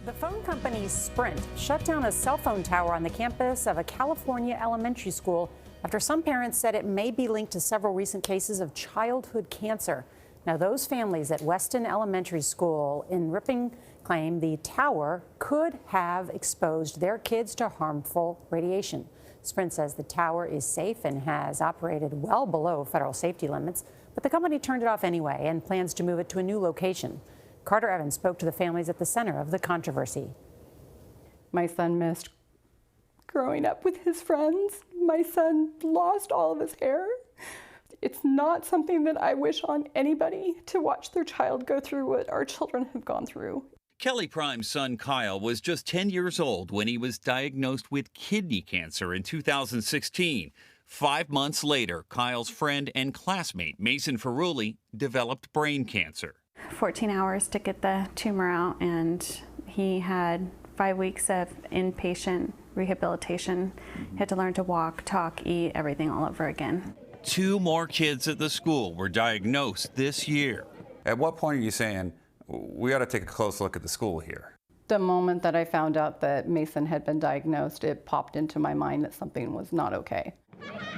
The phone company Sprint shut down a cell phone tower on the campus of a California elementary school after some parents said it may be linked to several recent cases of childhood cancer. Now, those families at Weston Elementary School in Ripon claim the tower could have exposed their kids to harmful radiation. Sprint says the tower is safe and has operated well below federal safety limits, but the company turned it off anyway and plans to move it to a new location. Carter Evans spoke to the families at the center of the controversy. My son missed growing up with his friends. My son lost all of his hair. It's not something that I wish on anybody, to watch their child go through what our children have gone through. Kelly Prime's son Kyle was just 10 years old when he was diagnosed with kidney cancer in 2016. 5 months later, Kyle's friend and classmate Mason Ferrulli developed brain cancer. 14 hours to get the tumor out, and he had 5 weeks of inpatient rehabilitation. He had to learn to walk, talk, eat, everything all over again. 2 more kids at the school were diagnosed this year. At what point are you saying, we ought to take a close look at the school here? The moment that I found out that Mason had been diagnosed, it popped into my mind that something was not okay.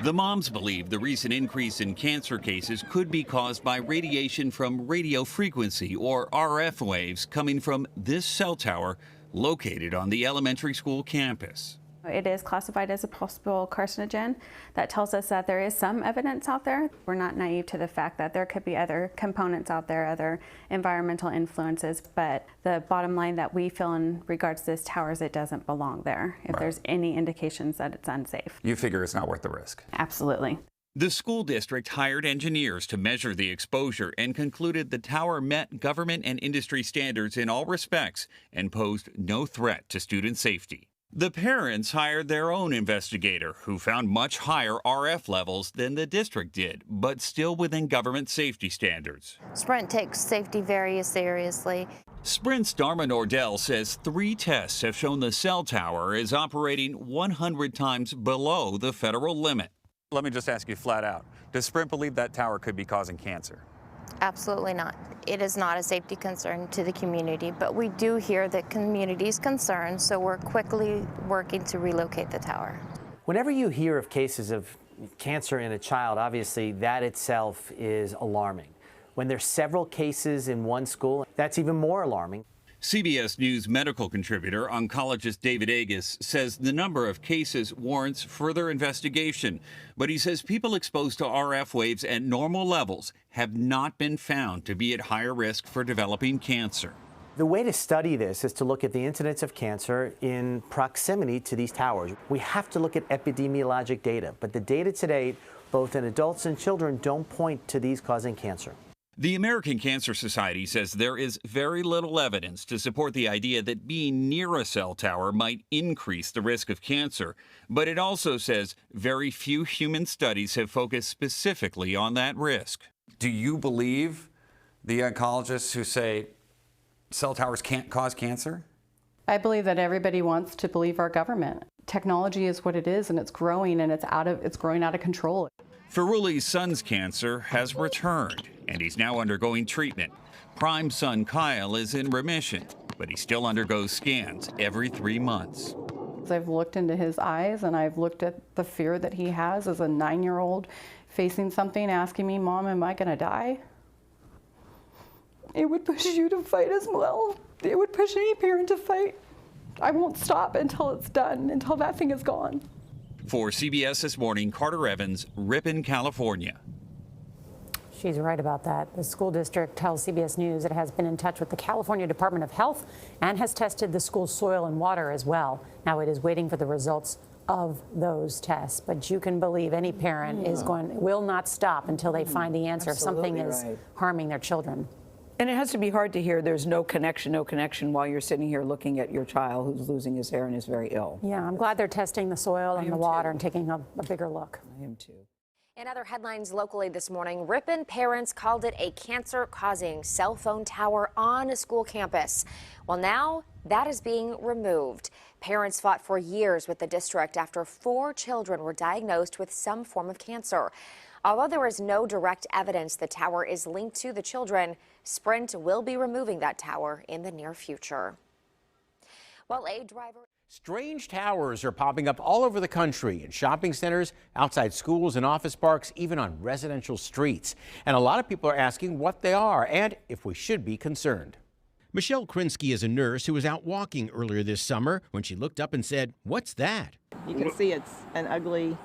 The moms believe the recent increase in cancer cases could be caused by radiation from radio frequency, or RF waves, coming from this cell tower located on the elementary school campus. It is classified as a possible carcinogen. That tells us that there is some evidence out there. We're not naive to the fact that there could be other components out there, other environmental influences, but the bottom line that we feel in regards to this tower is it doesn't belong there if there's any indications that it's unsafe. You figure it's not worth the risk? Absolutely. The school district hired engineers to measure the exposure and concluded the tower met government and industry standards in all respects and posed no threat to student safety. The parents hired their own investigator, who found much higher RF levels than the district did, but still within government safety standards. Sprint takes safety very seriously. Sprint's Dharma Nordell says 3 tests have shown the cell tower is operating 100 times below the federal limit. Let me just ask you flat out, does Sprint believe that tower could be causing cancer? Absolutely not. It is not a safety concern to the community, but we do hear the community's concerned, so we're quickly working to relocate the tower. Whenever you hear of cases of cancer in a child, obviously that itself is alarming. When there's several cases in one school, that's even more alarming. CBS News medical contributor, oncologist David Agus, says the number of cases warrants further investigation. But he says people exposed to RF waves at normal levels have not been found to be at higher risk for developing cancer. The way to study this is to look at the incidence of cancer in proximity to these towers. We have to look at epidemiologic data, but the data to date, both in adults and children, don't point to these causing cancer. The American Cancer Society says there is very little evidence to support the idea that being near a cell tower might increase the risk of cancer. But it also says very few human studies have focused specifically on that risk. Do you believe the oncologists who say cell towers can't cause cancer? I believe that everybody wants to believe our government. Technology is what it is, and it's growing, and it's growing out of control. Ferrulli's son's cancer has returned, and he's now undergoing treatment. Prime's son Kyle is in remission, but he still undergoes scans every 3 months. I've looked into his eyes, and I've looked at the fear that he has as a 9-year-old facing something, asking me, "Mom, am I going to die?" It would push you to fight as well. It would push any parent to fight. I won't stop until it's done, until that thing is gone. For CBS This Morning, Carter Evans, Ripon, California. She's right about that. The school district tells CBS News it has been in touch with the California Department of Health and has tested the school's soil and water as well. Now it is waiting for the results of those tests. But you can believe any parent will not stop until they find the answer if something is harming their children. And it has to be hard to hear there's no connection while you're sitting here looking at your child who's losing his hair and is very ill. Yeah, I'm glad they're testing the soil and the water and taking a bigger look. I am too. In other headlines locally this morning, Ripon parents called it a cancer-causing cell phone tower on a school campus. Well, now that is being removed. Parents fought for years with the district after 4 children were diagnosed with some form of cancer. Although there is no direct evidence the tower is linked to the children, Sprint will be removing that tower in the near future. While a driver. Strange towers are popping up all over the country in shopping centers, outside schools and office parks, even on residential streets. And a lot of people are asking what they are and if we should be concerned. Michelle Krinsky is a nurse who was out walking earlier this summer when she looked up and said, "What's that?" You can see it's an ugly,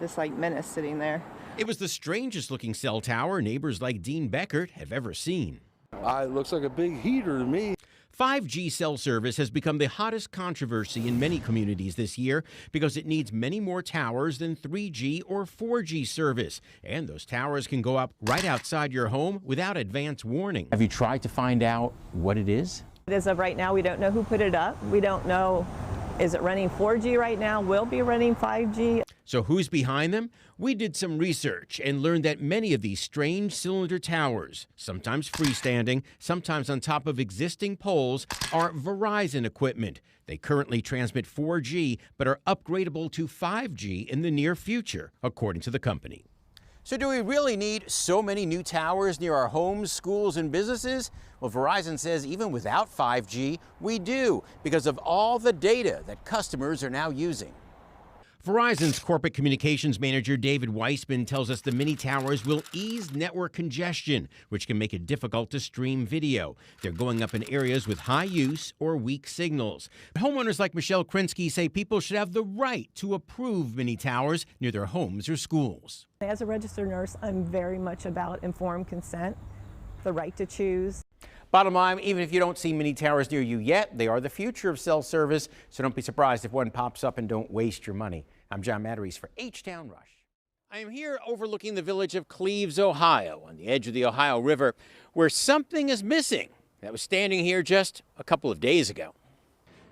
just like menace sitting there. It was the strangest looking cell tower neighbors like Dean Beckert have ever seen. It looks like a big heater to me. 5G cell service has become the hottest controversy in many communities this year because it needs many more towers than 3G or 4G service. And those towers can go up right outside your home without advance warning. Have you tried to find out what it is? As of right now, we don't know who put it up. We don't know, is it running 4G right now? Will be running 5G. So who's behind them? We did some research and learned that many of these strange cylinder towers, sometimes freestanding, sometimes on top of existing poles, are Verizon equipment. They currently transmit 4G, but are upgradable to 5G in the near future, according to the company. So do we really need so many new towers near our homes, schools, and businesses? Well, Verizon says even without 5G, we do, because of all the data that customers are now using. Verizon's corporate communications manager David Weissman tells us the mini towers will ease network congestion, which can make it difficult to stream video. They're going up in areas with high use or weak signals. Homeowners like Michelle Krinsky say people should have the right to approve mini towers near their homes or schools. As a registered nurse, I'm very much about informed consent, the right to choose. Bottom line, even if you don't see mini towers near you yet, they are the future of cell service, so don't be surprised if one pops up, and don't waste your money. I'm John Matarese for H-Town Rush. I am here overlooking the village of Cleves, Ohio, on the edge of the Ohio River, where something is missing that was standing here just a couple of days ago.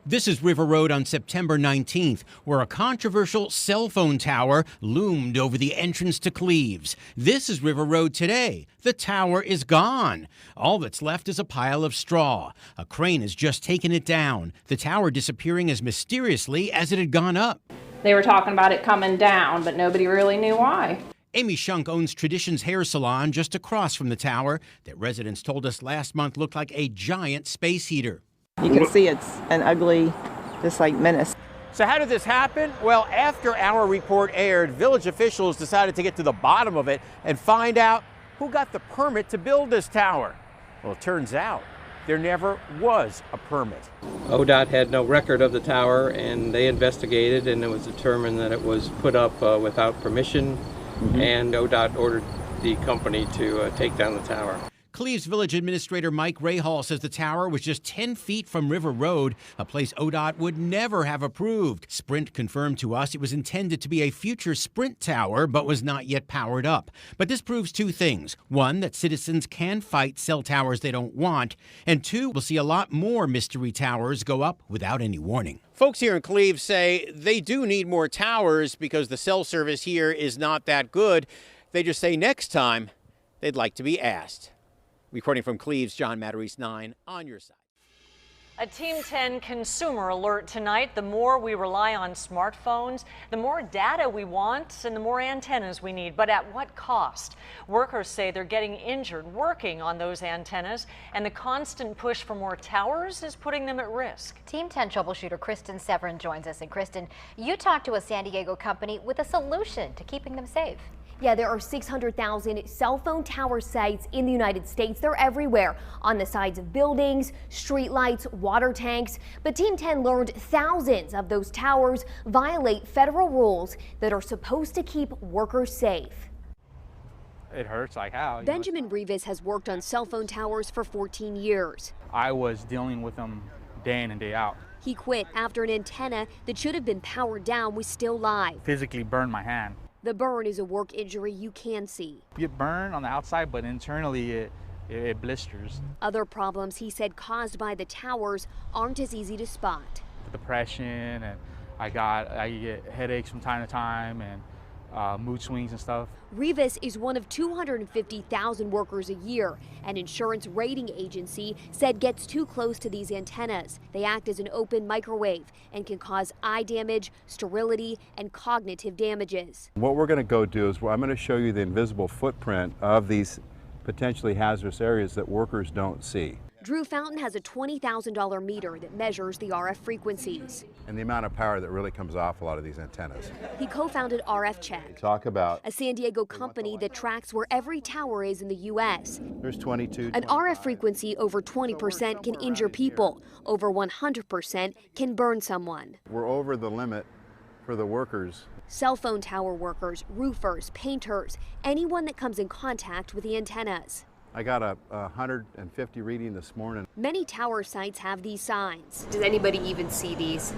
This is River Road on September 19th, where a controversial cell phone tower loomed over the entrance to Cleves. This is River Road today. The tower is gone. All that's left is a pile of straw. A crane has just taken it down, the tower disappearing as mysteriously as it had gone up. They were talking about it coming down, but nobody really knew why. Amy Shunk owns Traditions Hair Salon just across from the tower that residents told us last month looked like a giant space heater. You can see it's an ugly, just like menace. So how did this happen? Well, after our report aired, village officials decided to get to the bottom of it and find out who got the permit to build this tower. Well, it turns out there never was a permit. ODOT had no record of the tower, and they investigated, and it was determined that it was put up without permission, and ODOT ordered the company to take down the tower. Cleves Village Administrator Mike Rahal says the tower was just 10 feet from River Road, a place ODOT would never have approved. Sprint confirmed to us it was intended to be a future Sprint tower, but was not yet powered up. But this proves two things. One, that citizens can fight cell towers they don't want. And two, we'll see a lot more mystery towers go up without any warning. Folks here in Cleves say they do need more towers because the cell service here is not that good. They just say next time they'd like to be asked. Reporting from Cleves, John Matarese, 9 on your side. A Team 10 consumer alert tonight. The more we rely on smartphones, the more data we want and the more antennas we need. But at what cost? Workers say they're getting injured working on those antennas, and the constant push for more towers is putting them at risk. Team 10 troubleshooter Kristen Severin joins us. And Kristen, you talked to a San Diego company with a solution to keeping them safe. Yeah, there are 600,000 cell phone tower sites in the United States. They're everywhere, on the sides of buildings, streetlights, water tanks. But Team 10 learned thousands of those towers violate federal rules that are supposed to keep workers safe. It hurts like how. Benjamin Rivas has worked on cell phone towers for 14 years. I was dealing with them day in and day out. He quit after an antenna that should have been powered down was still live. Physically burned my hand. The burn is a work injury you can see. You get burned on the outside, but internally it blisters. Other problems he said caused by the towers aren't as easy to spot. Depression, and I get headaches from time to time, and mood swings and stuff. Rivas is one of 250,000 workers a year. An insurance rating agency said gets too close to these antennas. They act as an open microwave and can cause eye damage, sterility, and cognitive damages. What we're going to go do is I'm going to show you the invisible footprint of these potentially hazardous areas that workers don't see. Drew Fountain has a $20,000 meter that measures the RF frequencies. And the amount of power that really comes off a lot of these antennas. He co-founded RF Check, Talk about, a San Diego company that tracks where every tower is in the U.S. there's 22. An RF frequency over 20% can injure people. Over 100% can burn someone. We're over the limit for the workers. Cell phone tower workers, roofers, painters, anyone that comes in contact with the antennas. I got a 150 reading this morning. Many tower sites have these signs. Does anybody even see these?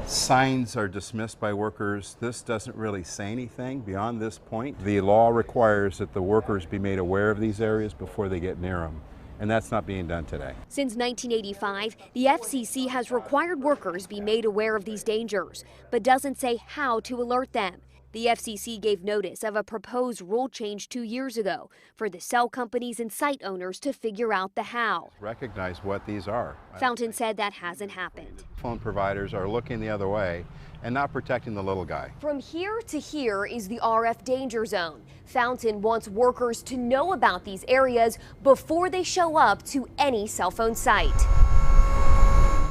Signs are dismissed by workers. This doesn't really say anything beyond this point. The law requires that the workers be made aware of these areas before they get near them, and that's not being done today. Since 1985, the FCC has required workers be made aware of these dangers, but doesn't say how to alert them. The FCC gave notice of a proposed rule change 2 years ago for the cell companies and site owners to figure out the how. Recognize what these are. Fountain said that hasn't happened. Phone providers are looking the other way and not protecting the little guy. From here to here is the RF danger zone. Fountain wants workers to know about these areas before they show up to any cell phone site.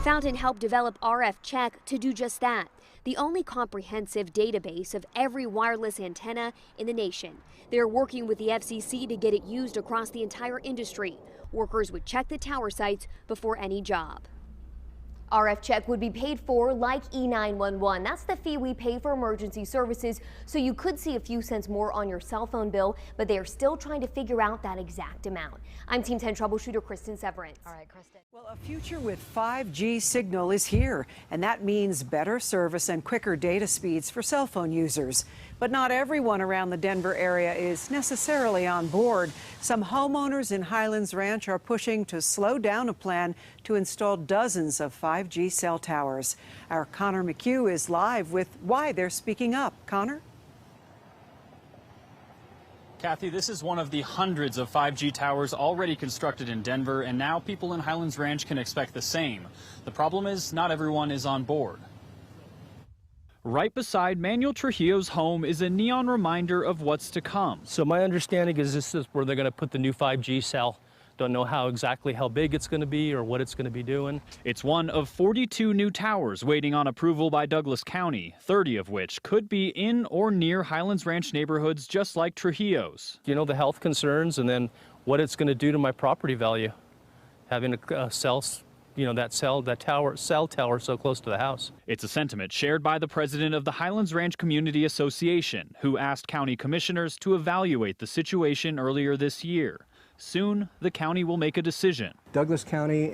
Fountain helped develop RF Check to do just that. The only comprehensive database of every wireless antenna in the nation. They're working with the FCC to get it used across the entire industry. Workers would check the tower sites before any job. RF Check would be paid for like E911. That's the fee we pay for emergency services, so you could see a few cents more on your cell phone bill, but they are still trying to figure out that exact amount. I'm Team 10 troubleshooter Kristen Severance. All right, Kristen. Well, a future with 5G signal is here, and that means better service and quicker data speeds for cell phone users. But not everyone around the Denver area is necessarily on board. Some homeowners in Highlands Ranch are pushing to slow down a plan to install dozens of 5G cell towers. Our Connor McHugh is live with why they're speaking up. Connor? Kathy, this is one of the hundreds of 5G towers already constructed in Denver, and now people in Highlands Ranch can expect the same. The problem is not everyone is on board. Right beside Manuel Trujillo's home is a neon reminder of what's to come. So my understanding is this is where they're going to put the new 5G cell. Don't know how big it's going to be or what it's going to be doing. It's one of 42 new towers waiting on approval by Douglas County, 30 of which could be in or near Highlands Ranch neighborhoods just like Trujillo's. You know, the health concerns and then what it's going to do to my property value, having a cell, cell tower so close to the house. It's a sentiment shared by the president of the Highlands Ranch Community Association, who asked county commissioners to evaluate the situation earlier this year. Soon, the county will make a decision. Douglas County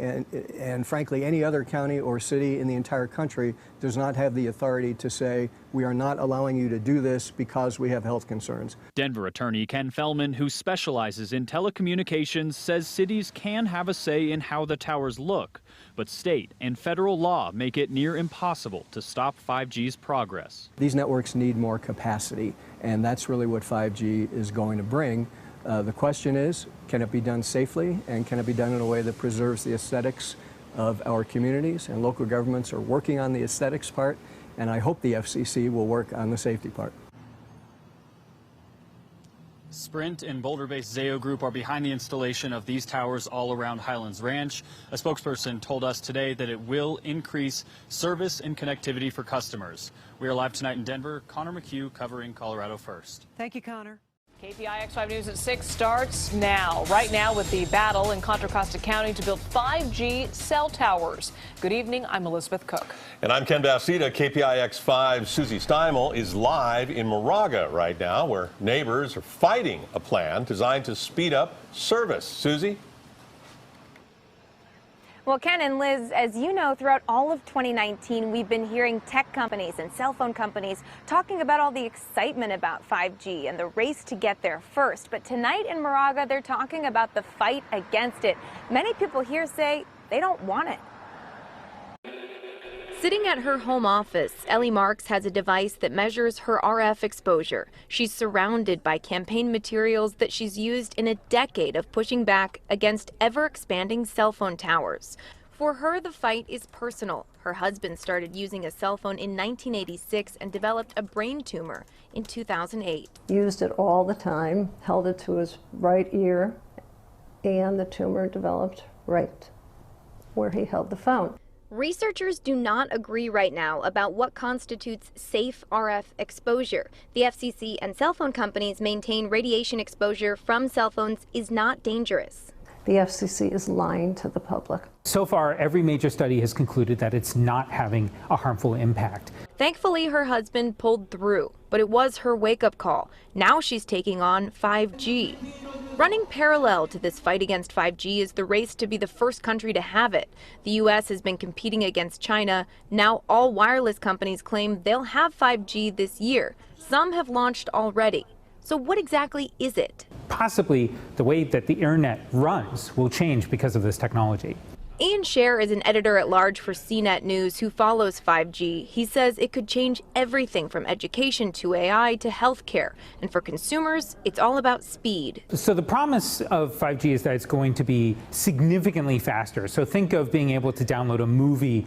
and frankly any other county or city in the entire country does not have the authority to say we are not allowing you to do this because we have health concerns. Denver attorney Ken Fellman, who specializes in telecommunications, says cities can have a say in how the towers look, but state and federal law make it near impossible to stop 5G's progress. These networks need more capacity, and that's really what 5G is going to bring. The question is, can it be done safely, and can it be done in a way that preserves the aesthetics of our communities? And local governments are working on the aesthetics part, and I hope the FCC will work on the safety part. Sprint and Boulder-based Zayo Group are behind the installation of these towers all around Highlands Ranch. A spokesperson told us today that it will increase service and connectivity for customers. We are live tonight in Denver. Connor McHugh covering Colorado First. Thank you, Connor. KPIX 5 News at 6 starts now. Right now with the battle in Contra Costa County to build 5G cell towers. Good evening, I'm Elizabeth Cook. And I'm Ken Bastida. KPIX 5's Susie Steimel is live in Moraga right now, where neighbors are fighting a plan designed to speed up service. Susie? Well, Ken and Liz, as you know, throughout all of 2019, we've been hearing tech companies and cell phone companies talking about all the excitement about 5G and the race to get there first. But tonight in Moraga, they're talking about the fight against it. Many people here say they don't want it. Sitting at her home office, Ellie Marks has a device that measures her RF exposure. She's surrounded by campaign materials that she's used in a decade of pushing back against ever-expanding cell phone towers. For her, the fight is personal. Her husband started using a cell phone in 1986 and developed a brain tumor in 2008. Used it all the time, held it to his right ear, and the tumor developed right where he held the phone. Researchers do not agree right now about what constitutes safe RF exposure. The FCC and cell phone companies maintain radiation exposure from cell phones is not dangerous. The FCC is lying to the public. So far, every major study has concluded that it's not having a harmful impact. Thankfully, her husband pulled through, but it was her wake-up call. Now she's taking on 5G. Running parallel to this fight against 5G is the race to be the first country to have it. The U.S. has been competing against China. Now all wireless companies claim they'll have 5G this year. Some have launched already. So what exactly is it? Possibly the way that the internet runs will change because of this technology. Ian Scher is an editor-at-large for CNET News who follows 5G. He says it could change everything from education to AI to healthcare. And for consumers, it's all about speed. So the promise of 5G is that it's going to be significantly faster. So think of being able to download a movie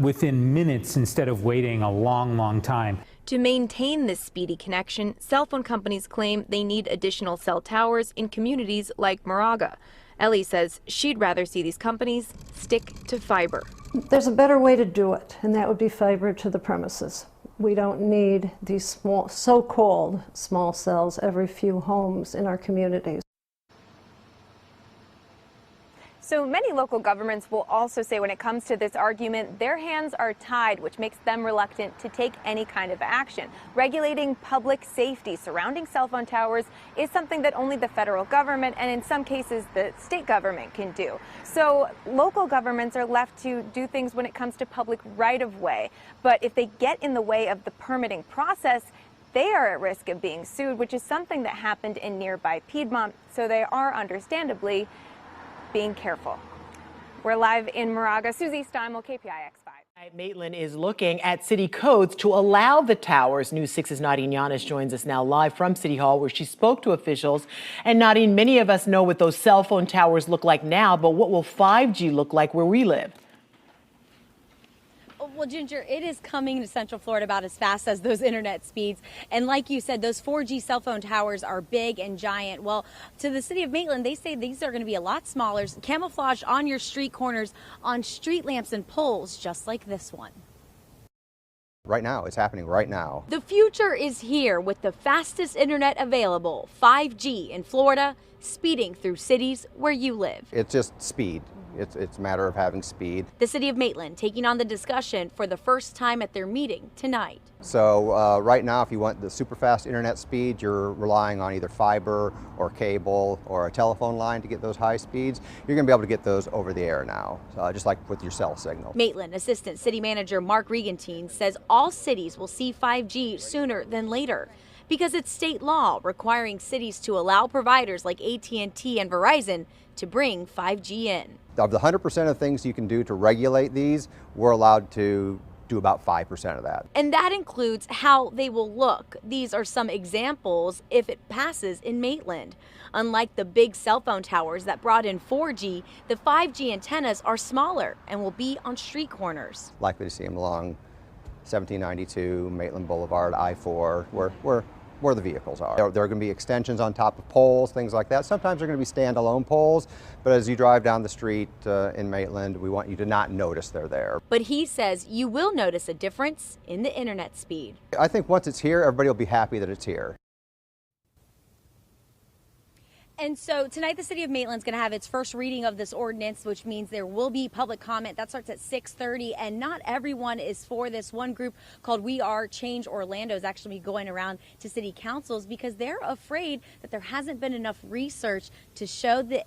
within minutes instead of waiting a long, long time. To maintain this speedy connection, cell phone companies claim they need additional cell towers in communities like Moraga. Ellie says she'd rather see these companies stick to fiber. There's a better way to do it, and that would be fiber to the premises. We don't need these small, so-called small cells every few homes in our communities. So many local governments will also say when it comes to this argument, their hands are tied, which makes them reluctant to take any kind of action. Regulating public safety surrounding cell phone towers is something that only the federal government and in some cases the state government can do. So local governments are left to do things when it comes to public right-of-way. But if they get in the way of the permitting process, they are at risk of being sued, which is something that happened in nearby Piedmont. So they are understandably being careful. We're live in Moraga. Susie Steimel, KPIX5. Maitland is looking at city codes to allow the towers. News 6's Nadine Yanis joins us now live from City Hall, where she spoke to officials. And Nadine, many of us know what those cell phone towers look like now, but what will 5G look like where we live? Well, Ginger, it is coming to Central Florida about as fast as those internet speeds. And like you said, those 4G cell phone towers are big and giant. Well, to the city of Maitland, they say these are going to be a lot smaller, camouflaged on your street corners, on street lamps and poles, just like this one. Right now, it's happening right now. The future is here with the fastest internet available, 5G in Florida, speeding through cities where you live. It's just speed. It's a matter of having speed. The city of Maitland taking on the discussion for the first time at their meeting tonight. So right now, if you want the super fast internet speed, you're relying on either fiber or cable or a telephone line to get those high speeds. You're going to be able to get those over the air now, just like with your cell signal. Maitland Assistant City Manager Mark Regentine says all cities will see 5G sooner than later, because it's state law requiring cities to allow providers like AT&T and Verizon to bring 5G in. Of the 100% of things you can do to regulate these, we're allowed to do about 5% of that. And that includes how they will look. These are some examples if it passes in Maitland. Unlike the big cell phone towers that brought in 4G, the 5G antennas are smaller and will be on street corners. Likely to see them along 1792, Maitland Boulevard, I-4, where the vehicles are. There are going to be extensions on top of poles, things like that. Sometimes they're going to be standalone poles, but as you drive down the street in Maitland, we want you to not notice they're there. But he says you will notice a difference in the internet speed. I think once it's here, everybody will be happy that it's here. And so tonight the city of Maitland is going to have its first reading of this ordinance, which means there will be public comment. That starts at 6:30, and not everyone is for this. One group called We Are Change Orlando is actually going around to city councils because they're afraid that there hasn't been enough research to show the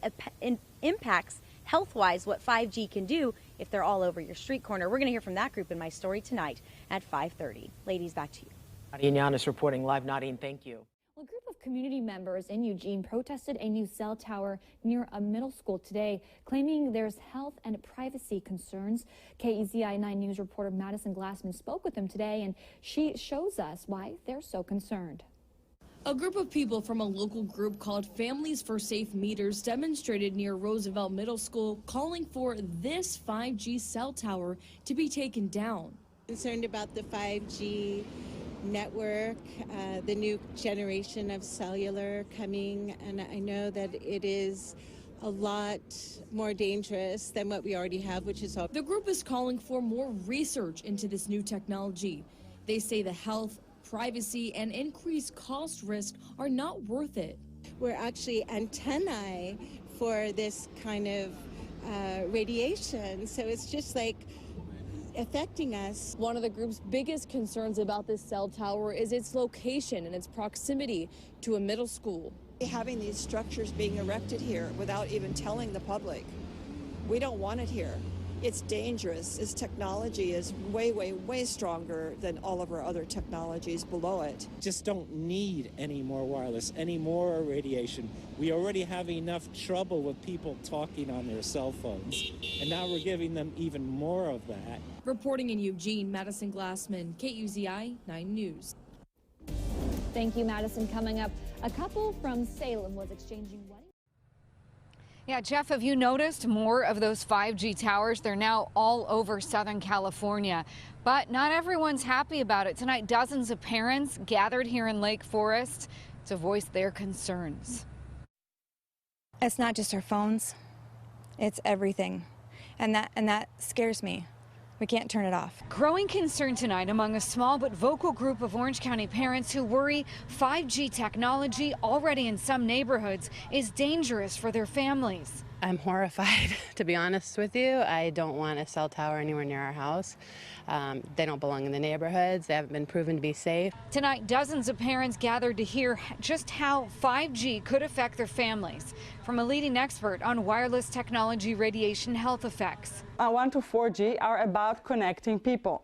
impacts health-wise what 5G can do if they're all over your street corner. We're going to hear from that group in my story tonight at 5:30. Ladies, back to you. Nadine Yanis reporting live. Nadine, thank you. A group of community members in Eugene protested a new cell tower near a middle school today, claiming there's health and privacy concerns. KEZI 9 News reporter Madison Glassman spoke with them today, and she shows us why they're so concerned. A group of people from a local group called Families for Safe Meters demonstrated near Roosevelt Middle School, calling for this 5G cell tower to be taken down. Concerned about the 5G network, the new generation of cellular coming, and I know that it is a lot more dangerous than what we already have, which is all. The group is calling for more research into this new technology. They say the health, privacy, and increased cost risk are not worth it. We're actually antennae for this kind of radiation, so it's just like affecting us. One of the group's biggest concerns about this cell tower is its location and its proximity to a middle school. Having these structures being erected here without even telling the public, we don't want it here. It's dangerous. Its technology is way, way, way stronger than all of our other technologies below it. Just don't need any more wireless, any more radiation. We already have enough trouble with people talking on their cell phones, and now we're giving them even more of that. Reporting in Eugene, Madison Glassman, KUZI 9 News. Thank you, Madison. Coming up, a couple from Salem was exchanging wedding. Yeah, Jeff, have you noticed more of those 5G towers? They're now all over Southern California, but not everyone's happy about it. Tonight, dozens of parents gathered here in Lake Forest to voice their concerns. It's not just our phones, it's everything, and that scares me. We can't turn it off. Growing concern tonight among a small but vocal group of Orange County parents who worry 5G technology already in some neighborhoods is dangerous for their families. I'm horrified, to be honest with you. I don't want a cell tower anywhere near our house. They don't belong in the neighborhoods. They haven't been proven to be safe. Tonight, dozens of parents gathered to hear just how 5G could affect their families. From a leading expert on wireless technology radiation health effects. 1 to 4G are about connecting people.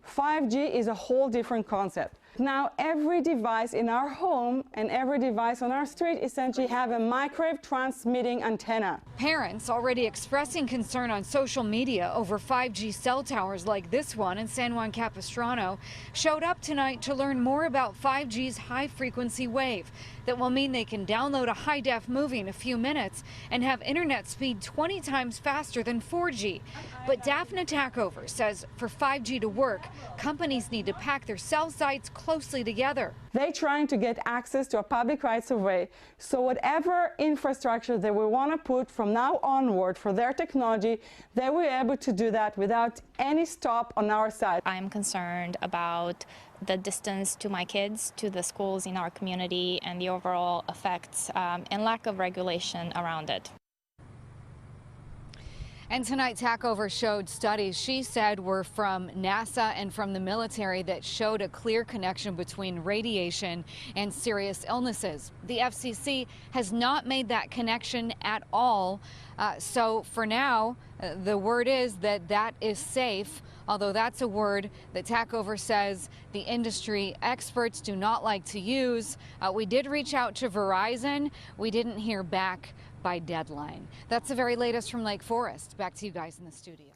5G is a whole different concept. Now every device in our home and every device on our street essentially have a microwave transmitting antenna. Parents already expressing concern on social media over 5G cell towers like this one in San Juan Capistrano showed up tonight to learn more about 5G's high-frequency wave that will mean they can download a high-def movie in a few minutes and have internet speed 20 times faster than 4G. But Daphne Tackover says for 5G to work, companies need to pack their cell sites closely together. They're trying to get access to a public rights of way, so whatever infrastructure they will want to put from now onward for their technology, they will be able to do that without any stop on our side. I'm concerned about the distance to my kids, to the schools in our community, and the overall effects and lack of regulation around it. And tonight, Tackover showed studies she said were from NASA and from the military that showed a clear connection between radiation and serious illnesses. The FCC has not made that connection at all. So for now, the word is that that is safe, although that's a word that Tackover says the industry experts do not like to use. We did reach out to Verizon. We didn't hear back by deadline. That's the very latest from Lake Forest. Back to you guys in the studio.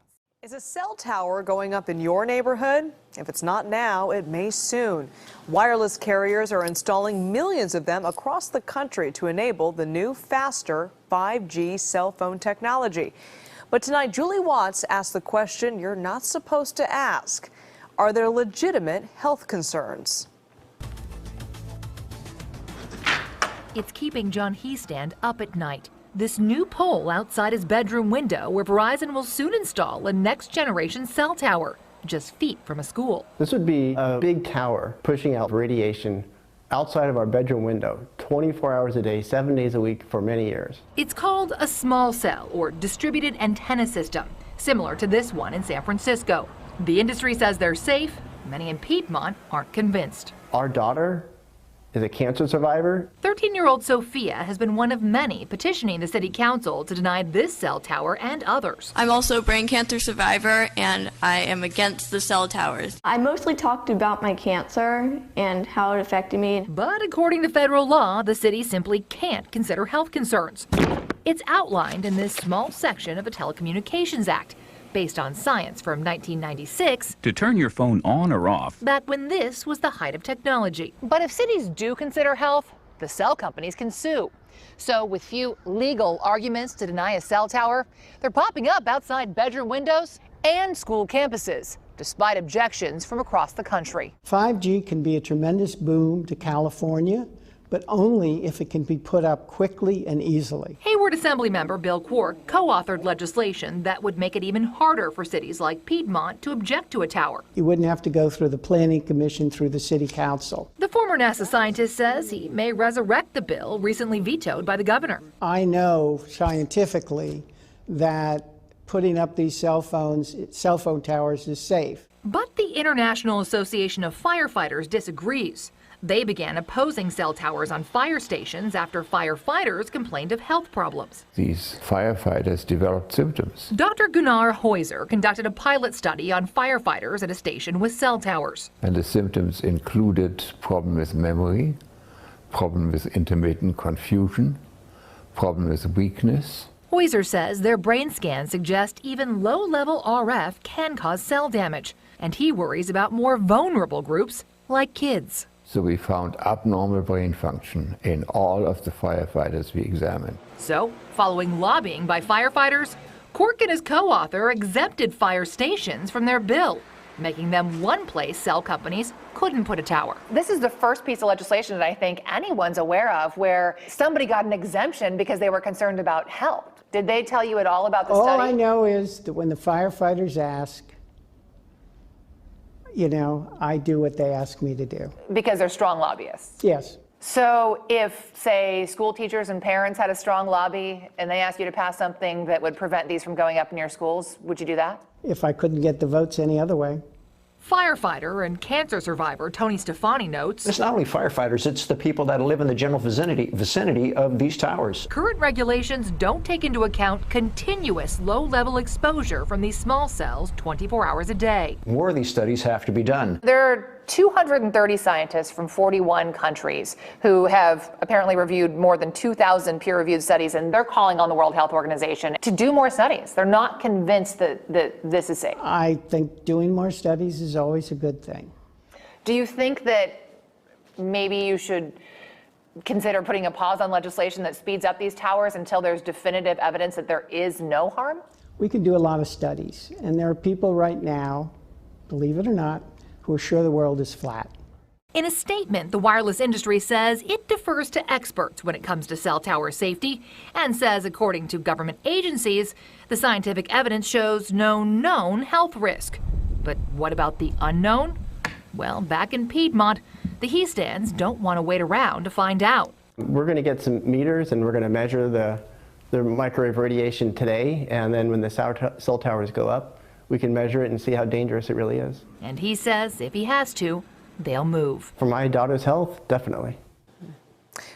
Is a cell tower going up in your neighborhood? If it's not now, it may soon. Wireless carriers are installing millions of them across the country to enable the new, faster 5G cell phone technology. But tonight, Julie Watts asked the question you're not supposed to ask. Are there legitimate health concerns? It's keeping John Heestand up at night. This new pole outside his bedroom window where Verizon will soon install a next-generation cell tower, just feet from a school. This would be a big tower pushing out radiation outside of our bedroom window, 24 hours a day, 7 days a week for many years. It's called a small cell or distributed antenna system, similar to this one in San Francisco. The industry says they're safe. Many in Piedmont aren't convinced. Our daughter is a cancer survivor. 13-year-old Sophia has been one of many petitioning the city council to deny this cell tower and others. I'm also a brain cancer survivor, and I am against the cell towers. I mostly talked about my cancer and how it affected me. But according to federal law, the city simply can't consider health concerns. It's outlined in this small section of the Telecommunications Act, based on science from 1996. To turn your phone on or off. Back when this was the height of technology. But if cities do consider health, the cell companies can sue. So with few legal arguments to deny a cell tower, they're popping up outside bedroom windows and school campuses, despite objections from across the country. 5G can be a tremendous boom to California, but only if it can be put up quickly and easily. Hayward Assemblymember Bill Quirk co-authored legislation that would make it even harder for cities like Piedmont to object to a tower. You wouldn't have to go through the Planning Commission, through the City Council. The former NASA scientist says he may resurrect the bill recently vetoed by the governor. I know scientifically that putting up these cell phone towers is safe. But the International Association of Firefighters disagrees. They began opposing cell towers on fire stations after firefighters complained of health problems. These firefighters developed symptoms. Dr. Gunnar Heuser conducted a pilot study on firefighters at a station with cell towers. And the symptoms included problem with memory, problem with intermittent confusion, problem with weakness. Heuser says their brain scans suggest even low-level RF can cause cell damage, and he worries about more vulnerable groups like kids. So we found abnormal brain function in all of the firefighters we examined. So, following lobbying by firefighters, Quirk and his co-author exempted fire stations from their bill, making them one place cell companies couldn't put a tower. This is the first piece of legislation that I think anyone's aware of where somebody got an exemption because they were concerned about health. Did they tell you at all about the study? All I know is that when the firefighters ask, I do what they ask me to do. Because they're strong lobbyists? Yes. So if, say, school teachers and parents had a strong lobby and they asked you to pass something that would prevent these from going up in your schools, would you do that? If I couldn't get the votes any other way. Firefighter and cancer survivor Tony Stefani notes, it's not only firefighters, it's the people that live in the general vicinity of these towers. Current regulations don't take into account continuous low-level exposure from these small cells 24 hours a day. More of these studies have to be done. There are 230 scientists from 41 countries who have apparently reviewed more than 2,000 peer-reviewed studies, and they're calling on the World Health Organization to do more studies. They're not convinced that this is safe. I think doing more studies is always a good thing. Do you think that maybe you should consider putting a pause on legislation that speeds up these towers until there's definitive evidence that there is no harm? We can do a lot of studies, and there are people right now, believe it or not, who are sure the world is flat. In a statement, the wireless industry says it defers to experts when it comes to cell tower safety and says, according to government agencies, the scientific evidence shows no known health risk. But what about the unknown? Well, back in Piedmont, the he stands don't want to wait around to find out. We're going to get some meters and we're going to measure the microwave radiation today, and then when the cell towers go up, we can measure it and see how dangerous it really is. And he says if he has to, they'll move. For my daughter's health, definitely.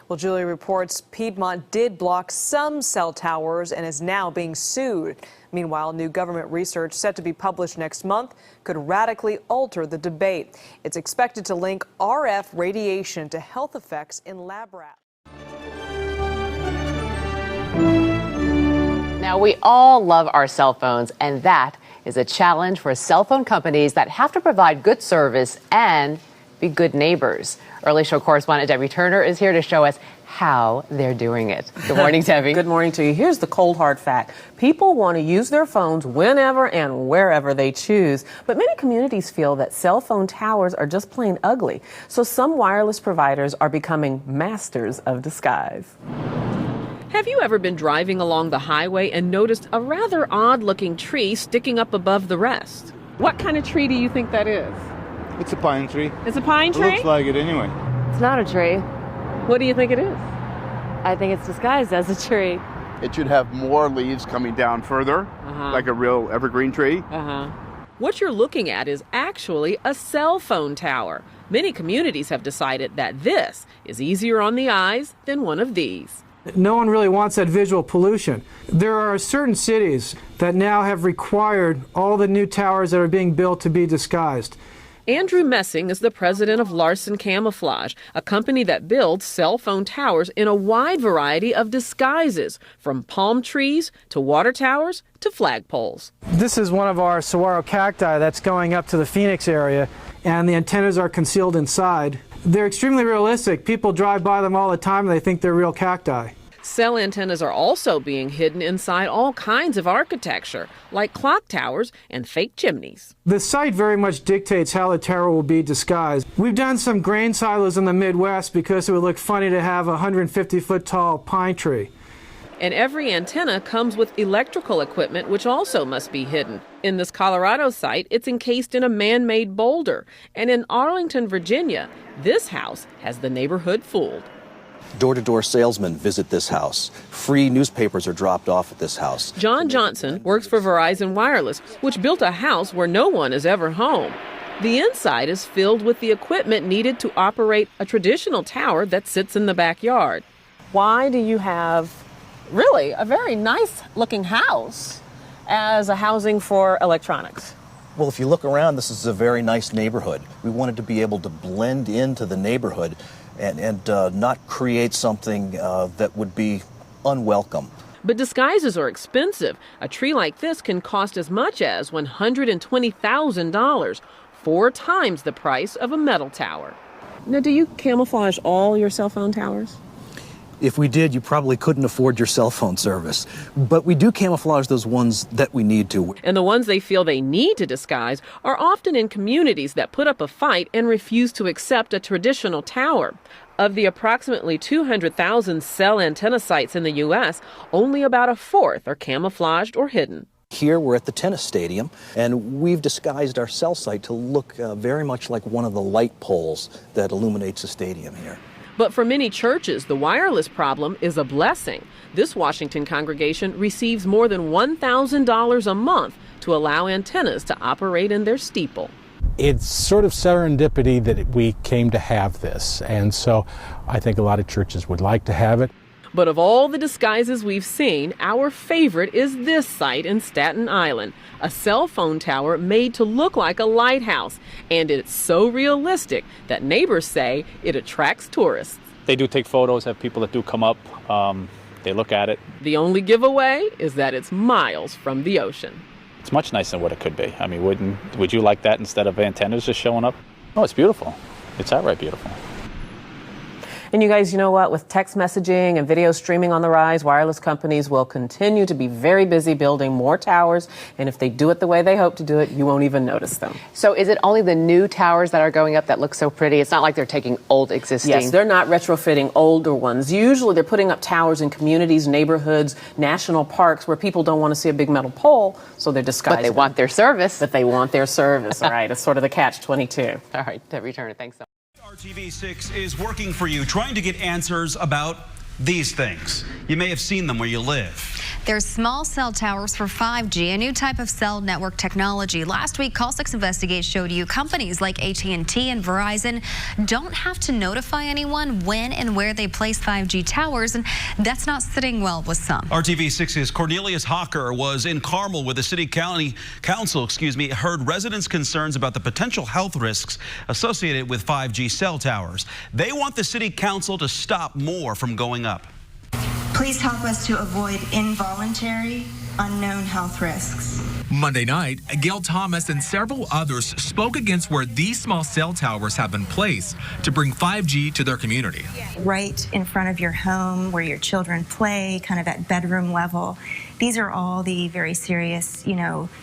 Well, Julia reports Piedmont did block some cell towers and is now being sued. Meanwhile, new government research set to be published next month could radically alter the debate. It's expected to link RF radiation to health effects in lab rats. Now, we all love our cell phones, and that is a challenge for cell phone companies that have to provide good service and be good neighbors. Early Show correspondent Debbie Turner is here to show us how they're doing it. Good morning, Debbie. Good morning to you. Here's the cold hard fact. People want to use their phones whenever and wherever they choose, but many communities feel that cell phone towers are just plain ugly. So some wireless providers are becoming masters of disguise. Have you ever been driving along the highway and noticed a rather odd-looking tree sticking up above the rest? What kind of tree do you think that is? It's a pine tree. It's a pine tree? It looks like it anyway. It's not a tree. What do you think it is? I think it's disguised as a tree. It should have more leaves coming down further, like a real evergreen tree. What you're looking at is actually a cell phone tower. Many communities have decided that this is easier on the eyes than one of these. No one really wants that visual pollution. There are certain cities that now have required all the new towers that are being built to be disguised. Andrew Messing is the president of Larson Camouflage, a company that builds cell phone towers in a wide variety of disguises, from palm trees to water towers to flagpoles. This is one of our saguaro cacti that's going up to the Phoenix area, and the antennas are concealed inside. They're extremely realistic. People drive by them all the time and they think they're real cacti. Cell antennas are also being hidden inside all kinds of architecture, like clock towers and fake chimneys. The site very much dictates how the tower will be disguised. We've done some grain silos in the Midwest because it would look funny to have a 150-foot tall pine tree. And every antenna comes with electrical equipment, which also must be hidden. In this Colorado site, it's encased in a man-made boulder. And in Arlington, Virginia, this house has the neighborhood fooled. Door-to-door salesmen visit this house. Free newspapers are dropped off at this house. John Johnson works for Verizon Wireless, which built a house where no one is ever home. The inside is filled with the equipment needed to operate a traditional tower that sits in the backyard. Why do you have really a very nice looking house as a housing for electronics? Well, if you look around, this is a very nice neighborhood. We wanted to be able to blend into the neighborhood and not create something that would be unwelcome. But disguises are expensive. A tree like this can cost as much as $120,000, 4 times the price of a metal tower. Now, do you camouflage all your cell phone towers? If we did, you probably couldn't afford your cell phone service. But we do camouflage those ones that we need to. And the ones they feel they need to disguise are often in communities that put up a fight and refuse to accept a traditional tower. Of the approximately 200,000 cell antenna sites in the U.S., only about a fourth are camouflaged or hidden. Here we're at the tennis stadium, and we've disguised our cell site to look very much like one of the light poles that illuminates the stadium here. But for many churches, the wireless problem is a blessing. This Washington congregation receives more than $1,000 a month to allow antennas to operate in their steeple. It's sort of serendipity that we came to have this, and so I think a lot of churches would like to have it. But of all the disguises we've seen, our favorite is this site in Staten Island, a cell phone tower made to look like a lighthouse. And it's so realistic that neighbors say it attracts tourists. They do take photos, have people that do come up, they look at it. The only giveaway is that it's miles from the ocean. It's much nicer than what it could be. I mean, would you like that instead of antennas just showing up? Oh, it's beautiful. It's outright beautiful. And you guys, you know what? With text messaging and video streaming on the rise, wireless companies will continue to be very busy building more towers. And if they do it the way they hope to do it, you won't even notice them. So is it only the new towers that are going up that look so pretty? It's not like they're taking old existing. Yes, they're not retrofitting older ones. Usually they're putting up towers in communities, neighborhoods, national parks where people don't want to see a big metal pole, so they're disguising. But they want their service. But they want their service, all right. It's sort of the catch-22. All right, Debbie Turner, thanks so much. RTV6 is working for you, trying to get answers about these things. You may have seen them where you live. There's small cell towers for 5G, a new type of cell network technology. Last week, Call 6 Investigate showed you companies like AT&T and Verizon don't have to notify anyone when and where they place 5G towers, and that's not sitting well with some. RTV6's Cornelius Hawker was in Carmel where the city county council, heard residents' concerns about the potential health risks associated with 5G cell towers. They want the city council to stop more from going up. Please help us to avoid involuntary, unknown health risks. Monday night, Gail Thomas and several others spoke against where these small cell towers have been placed to bring 5G to their community. Right in front of your home where your children play, kind of at bedroom level. These are all the very serious,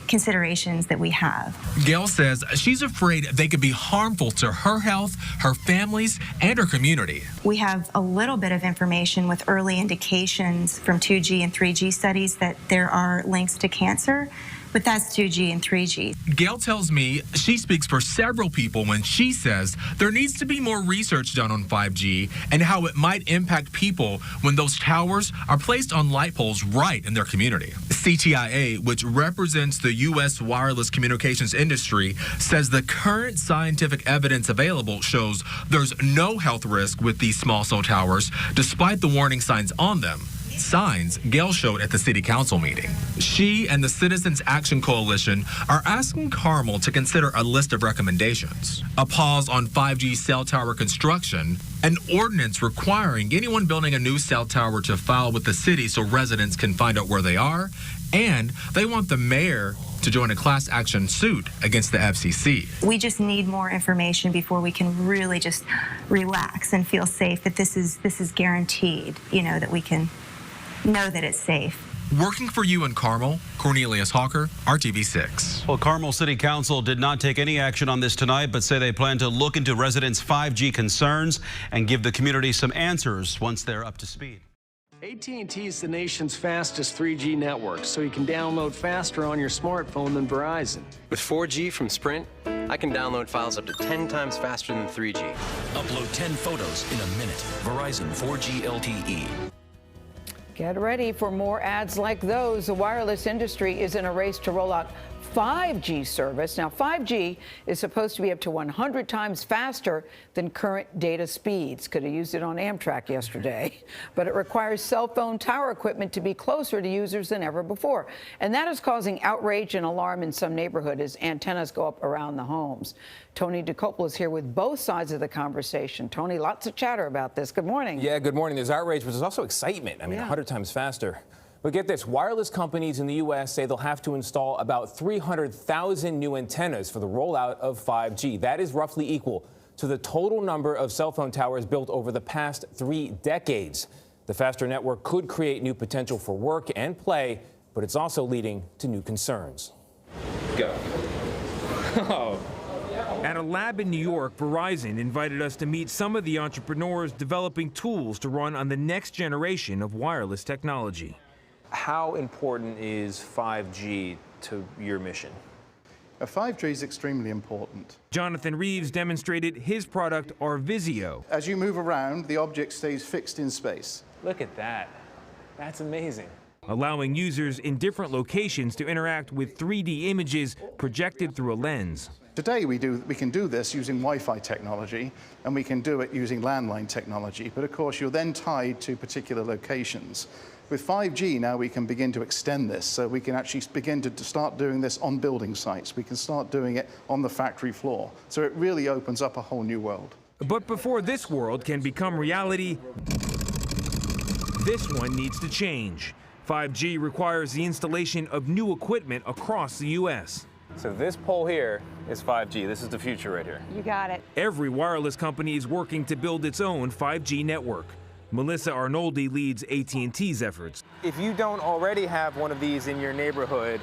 considerations that we have. Gail says she's afraid they could be harmful to her health, her families, and her community. We have a little bit of information with early indications from 2G and 3G studies that there are links to cancer. But that's 2G and 3G. Gail tells me she speaks for several people when she says there needs to be more research done on 5G and how it might impact people when those towers are placed on light poles right in their community. CTIA, which represents the U.S. wireless communications industry, says the current scientific evidence available shows there's no health risk with these small cell towers, despite the warning signs on them. Signs Gail showed at the city council meeting. She and the Citizens Action Coalition are asking Carmel to consider a list of recommendations. A pause on 5G cell tower construction, an ordinance requiring anyone building a new cell tower to file with the city so residents can find out where they are, and they want the mayor to join a class action suit against the FCC. We just need more information before we can really just relax and feel safe that this is guaranteed, that we can know that it's safe. Working for you in Carmel, Cornelius Hawker, RTV6. Well, Carmel City Council did not take any action on this tonight, but say they plan to look into residents' 5G concerns and give the community some answers once they're up to speed. AT&T is the nation's fastest 3G network, so you can download faster on your smartphone than Verizon. With 4G from Sprint, I can download files up to 10 times faster than 3G. Upload 10 photos in a minute. Verizon 4G LTE. Get ready for more ads like those. The wireless industry is in a race to roll out 5G service. Now, 5G is supposed to be up to 100 times faster than current data speeds. Could have used it on Amtrak yesterday. But it requires cell phone tower equipment to be closer to users than ever before. And that is causing outrage and alarm in some neighborhoods as antennas go up around the homes. Tony DeCopel is here with both sides of the conversation. Tony, lots of chatter about this. Good morning. Yeah, good morning. There's outrage, but there's also excitement. I mean, 100 times faster. But get this, wireless companies in the U.S. say they'll have to install about 300,000 new antennas for the rollout of 5G. That is roughly equal to the total number of cell phone towers built over the past 3 decades. The faster network could create new potential for work and play, but it's also leading to new concerns. Go. At a lab in New York, Verizon invited us to meet some of the entrepreneurs developing tools to run on the next generation of wireless technology. How important is 5G to your mission? 5G is extremely important. Jonathan Reeves demonstrated his product, Arvizio. As you move around, the object stays fixed in space. Look at that. That's amazing. Allowing users in different locations to interact with 3D images projected through a lens. Today we can do this using Wi-Fi technology, and we can do it using landline technology, but of course you're then tied to particular locations. With 5G now we can begin to extend this, so we can actually begin to start doing this on building sites. We can start doing it on the factory floor. So it really opens up a whole new world. But before this world can become reality, this one needs to change. 5G requires the installation of new equipment across the U.S. So this pole here is 5G. This is the future right here. You got it. Every wireless company is working to build its own 5G network. Melissa Arnoldi leads AT&T's efforts. If you don't already have one of these in your neighborhood,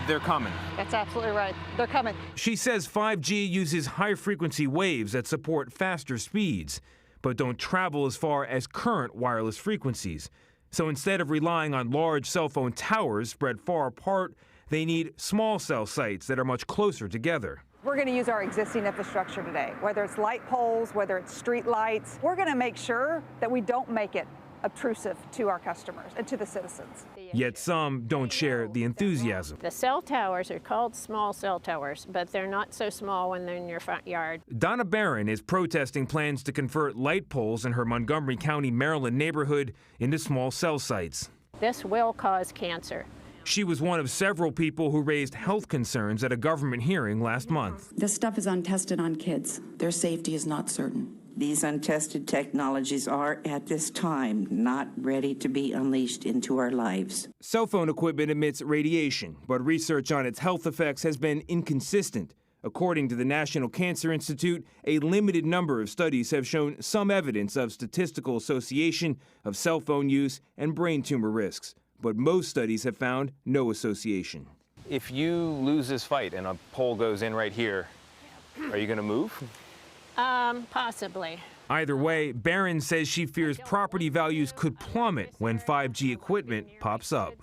they're coming. That's absolutely right. They're coming. She says 5G uses high-frequency waves that support faster speeds, but don't travel as far as current wireless frequencies. So instead of relying on large cell phone towers spread far apart, they need small cell sites that are much closer together. We're going to use our existing infrastructure today, whether it's light poles, whether it's street lights. We're going to make sure that we don't make it obtrusive to our customers and to the citizens. Yet some don't share the enthusiasm. The cell towers are called small cell towers, but they're not so small when they're in your front yard. Donna Barron is protesting plans to convert light poles in her Montgomery County, Maryland neighborhood into small cell sites. This will cause cancer. She was one of several people who raised health concerns at a government hearing last month. This stuff is untested on kids. Their safety is not certain. These untested technologies are, at this time, not ready to be unleashed into our lives. Cell phone equipment emits radiation, but research on its health effects has been inconsistent. According to the National Cancer Institute, a limited number of studies have shown some evidence of statistical association of cell phone use and brain tumor risks, but most studies have found no association. If you lose this fight and a pole goes in right here, are you going to move? Possibly. Either way, Barron says she fears property values could plummet when 5G equipment pops up.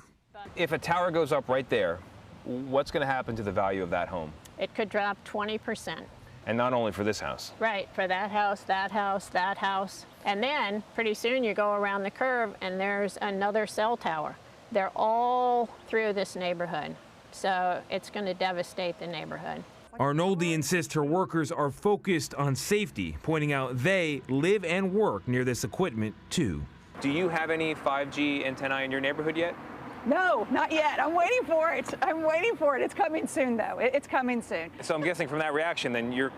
If a tower goes up right there, what's going to happen to the value of that home? It could drop 20%. And not only for this house. Right, for that house, that house, that house. And then pretty soon you go around the curve and there's another cell tower. They're all through this neighborhood. So it's going to devastate the neighborhood. Arnoldi insists her workers are focused on safety, pointing out they live and work near this equipment too. Do you have any 5G antennae in your neighborhood yet? No, not yet. I'm waiting for it. I'm waiting for it. It's coming soon, though. It's coming soon. So I'm guessing from that reaction, then you're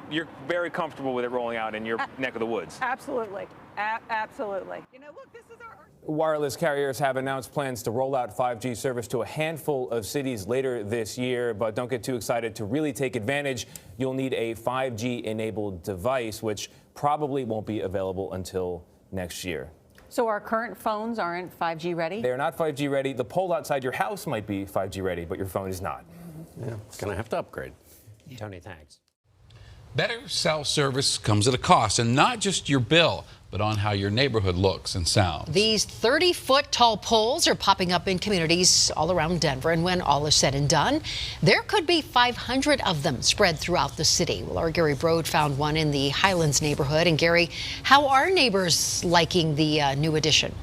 very comfortable with it rolling out in your neck of the woods. Absolutely. Absolutely. You know, look, this is our... Wireless carriers have announced plans to roll out 5G service to a handful of cities later this year, but don't get too excited. To really take advantage, you'll need a 5G-enabled device, which probably won't be available until next year. So our current phones aren't 5G ready? They're not 5G ready. The pole outside your house might be 5G ready, but your phone is not. Yeah, it's going to have to upgrade. Tony, thanks. Better cell service comes at a cost, and not just your bill, but on how your neighborhood looks and sounds. These 30-foot tall poles are popping up in communities all around Denver, and when all is said and done, there could be 500 of them spread throughout the city. Well, our Gary Brode found one in the Highlands neighborhood. And Gary, how are neighbors liking the new addition?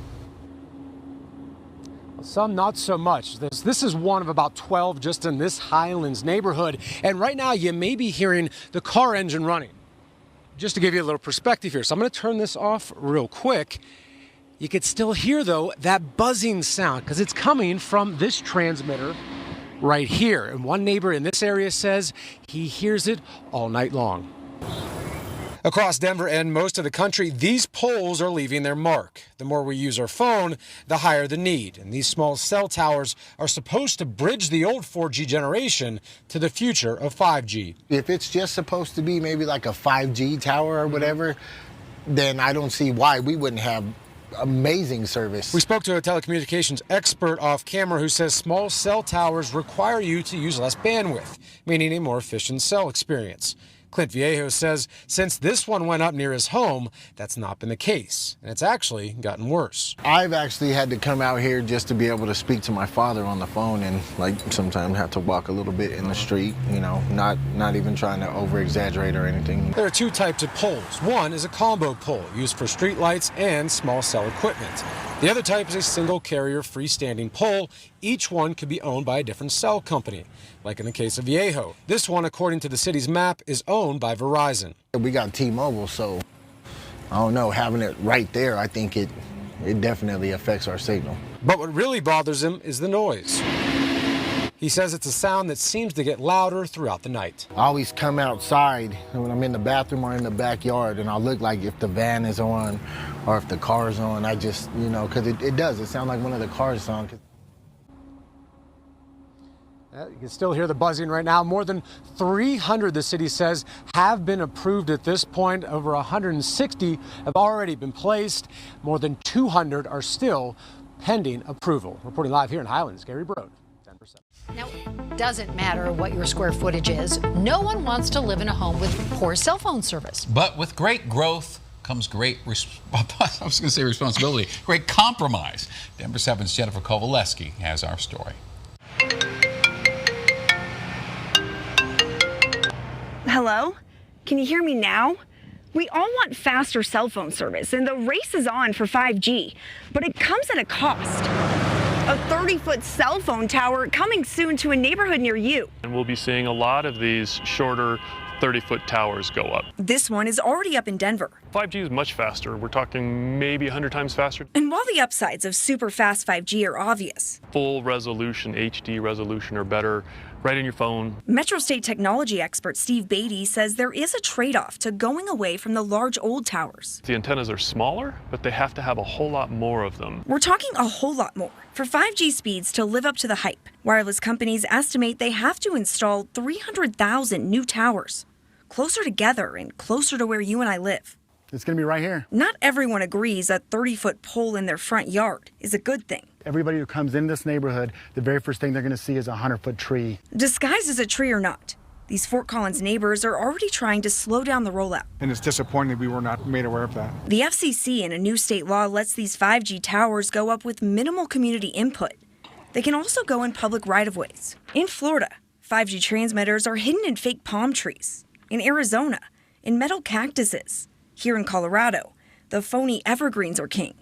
Some not so much. This is one of about 12 just in this Highlands neighborhood. And right now you may be hearing the car engine running. Just to give you a little perspective here. So I'm going to turn this off real quick. You could still hear, though, that buzzing sound because it's coming from this transmitter right here. And one neighbor in this area says he hears it all night long. Across Denver and most of the country, these poles are leaving their mark. The more we use our phone, the higher the need. And these small cell towers are supposed to bridge the old 4G generation to the future of 5G. If it's just supposed to be maybe like a 5G tower or whatever, then I don't see why we wouldn't have amazing service. We spoke to a telecommunications expert off camera who says small cell towers require you to use less bandwidth, meaning a more efficient cell experience. Clint Viejo says since this one went up near his home, that's not been the case, and it's actually gotten worse. I've actually had to come out here just to be able to speak to my father on the phone and sometimes have to walk a little bit in the street, not even trying to over-exaggerate or anything. There are two types of poles. One is a combo pole used for street lights and small cell equipment. The other type is a single carrier freestanding pole. Each one could be owned by a different cell company, like in the case of Viejo. This one, according to the city's map, is owned by Verizon. We got T-Mobile, so I don't know, having it right there, I think it definitely affects our signal. But what really bothers him is the noise. He says it's a sound that seems to get louder throughout the night. I always come outside when I'm in the bathroom or in the backyard, and I'll look like if the van is on or if the car's on. I just, because it does. It sounds like one of the cars is on. You can still hear the buzzing right now. More than 300, the city says, have been approved at this point. Over 160 have already been placed. More than 200 are still pending approval. Reporting live here in Highlands, Gary Brode, Denver 7. Now, it doesn't matter what your square footage is. No one wants to live in a home with poor cell phone service. But with great growth comes great responsibility, great compromise. Denver 7's Jennifer Kovaleski has our story. Hello? Can you hear me now? We all want faster cell phone service, and the race is on for 5G, but it comes at a cost. A 30-foot cell phone tower coming soon to a neighborhood near you. And we'll be seeing a lot of these shorter 30-foot towers go up. This one is already up in Denver. 5G is much faster. We're talking maybe 100 times faster. And while the upsides of super fast 5G are obvious, full resolution, HD resolution or better, right in your phone. Metro State technology expert Steve Beatty says there is a trade-off to going away from the large old towers. The antennas are smaller, but they have to have a whole lot more of them. We're talking a whole lot more for 5G speeds to live up to the hype. Wireless companies estimate they have to install 300,000 new towers, closer together and closer to where you and I live. It's going to be right here. Not everyone agrees a 30-foot pole in their front yard is a good thing. Everybody who comes in this neighborhood, the very first thing they're going to see is a 100-foot tree. Disguised as a tree or not, these Fort Collins neighbors are already trying to slow down the rollout. And it's disappointing we were not made aware of that. The FCC in a new state law lets these 5G towers go up with minimal community input. They can also go in public right-of-ways. In Florida, 5G transmitters are hidden in fake palm trees. In Arizona, in metal cactuses. Here in Colorado, the phony evergreens are king.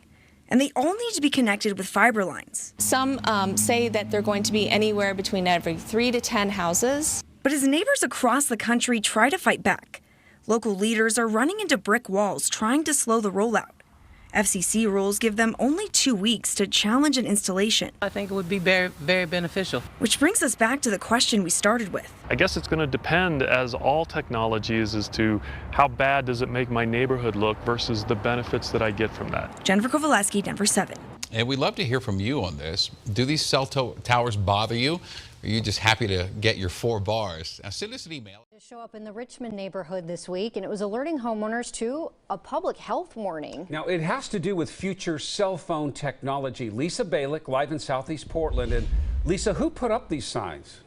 And they all need to be connected with fiber lines. Some say that they're going to be anywhere between every 3 to 10 houses. But as neighbors across the country try to fight back, local leaders are running into brick walls trying to slow the rollout. FCC rules give them only 2 weeks to challenge an installation. I think it would be very, very beneficial. Which brings us back to the question we started with. I guess it's going to depend, as all technologies, as to how bad does it make my neighborhood look versus the benefits that I get from that. Jennifer Kovaleski, Denver 7. And we'd love to hear from you on this. Do these cell towers bother you? Or are you just happy to get your 4 bars? Now, send us an email. To show up in the Richmond neighborhood this week, and it was alerting homeowners to a public health warning. Now, it has to do with future cell phone technology. Lisa Balick, live in Southeast Portland. And Lisa, who put up these signs?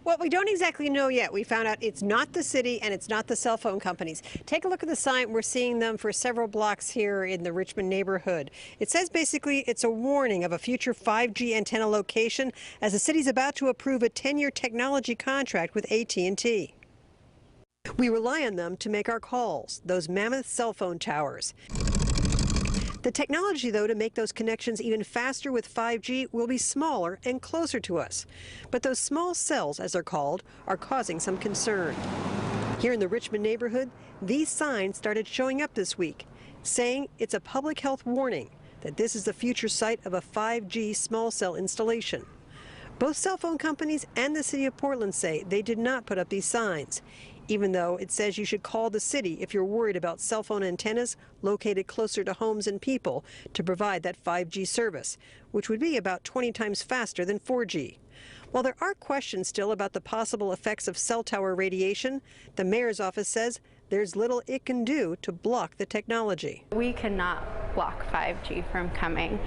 Well, we don't exactly know yet. We found out it's not the city and it's not the cell phone companies. Take a look at the sign. We're seeing them for several blocks here in the Richmond neighborhood. It says basically it's a warning of a future 5G antenna location as the city's about to approve a 10-year technology contract with AT&T. We rely on them to make our calls, those mammoth cell phone towers. The technology, though, to make those connections even faster with 5G will be smaller and closer to us. But those small cells, as they're called, are causing some concern. Here in the Richmond neighborhood, these signs started showing up this week, saying it's a public health warning that this is the future site of a 5G small cell installation. Both cell phone companies and the city of Portland say they did not put up these signs, even though it says you should call the city if you're worried about cell phone antennas located closer to homes and people to provide that 5G service, which would be about 20 times faster than 4G. While there are questions still about the possible effects of cell tower radiation, the mayor's office says there's little it can do to block the technology. We cannot block 5G from coming.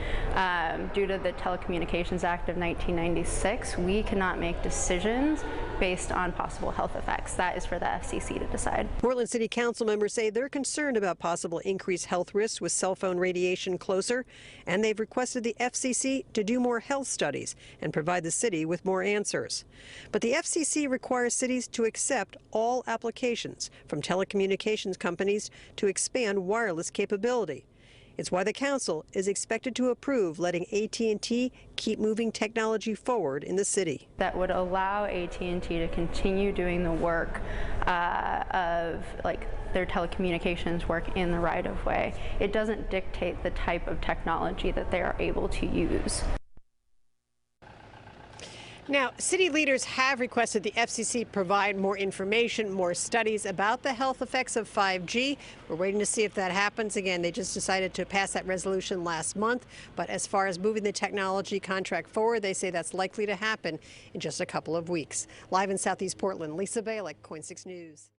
Due to the Telecommunications Act of 1996, we cannot make decisions based on possible health effects. That is for the FCC to decide. Portland City Council members say they're concerned about possible increased health risks with cell phone radiation closer, and they've requested the FCC to do more health studies and provide the city with more answers. But the FCC requires cities to accept all applications from telecommunications companies to expand wireless capability. It's why the council is expected to approve letting AT&T keep moving technology forward in the city. That would allow AT&T to continue doing the work of their telecommunications work in the right-of-way. It doesn't dictate the type of technology that they are able to use. Now, city leaders have requested the FCC provide more information, more studies about the health effects of 5G. We're waiting to see if that happens. Again, they just decided to pass that resolution last month. But as far as moving the technology contract forward, they say that's likely to happen in just a couple of weeks. Live in Southeast Portland, Lisa Balick, KOIN 6 News.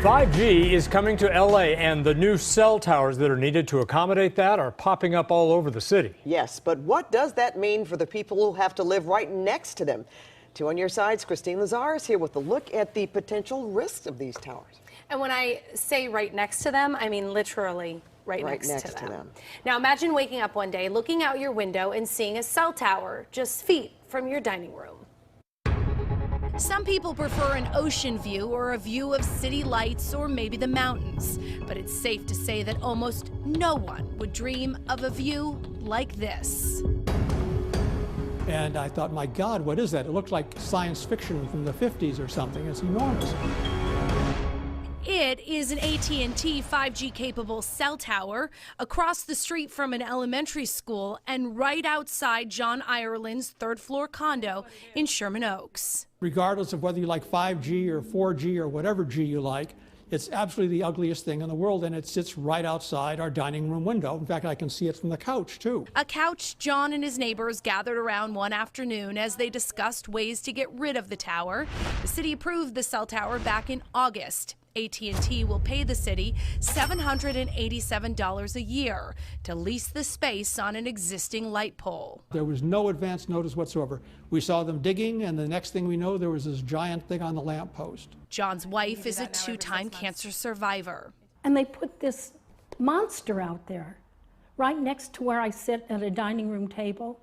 5G is coming to LA, and the new cell towers that are needed to accommodate that are popping up all over the city. Yes, but what does that mean for the people who have to live right next to them? 2 on Your Side's Christine Lazar is here with a look at the potential risks of these towers. And when I say right next to them, I mean literally right next to them. Now imagine waking up one day, looking out your window and seeing a cell tower just feet from your dining room. Some people prefer an ocean view or a view of city lights or maybe the mountains, but it's safe to say that almost no one would dream of a view like this. And I thought, my God, what is that? It looked like science fiction from the 50s or something. It's enormous. It is an AT&T 5G-capable cell tower across the street from an elementary school and right outside John Ireland's third-floor condo in Sherman Oaks. Regardless of whether you like 5G or 4G or whatever G you like, it's absolutely the ugliest thing in the world, and it sits right outside our dining room window. In fact, I can see it from the couch, too. A couch John and his neighbors gathered around one afternoon as they discussed ways to get rid of the tower. The city approved the cell tower back in August. AT&T will pay the city $787 a year to lease the space on an existing light pole. There was no advance notice whatsoever. We saw them digging, and the next thing we know, there was this giant thing on the lamppost. John's wife is a 2-time cancer survivor. And they put this monster out there, right next to where I sit at a dining room table,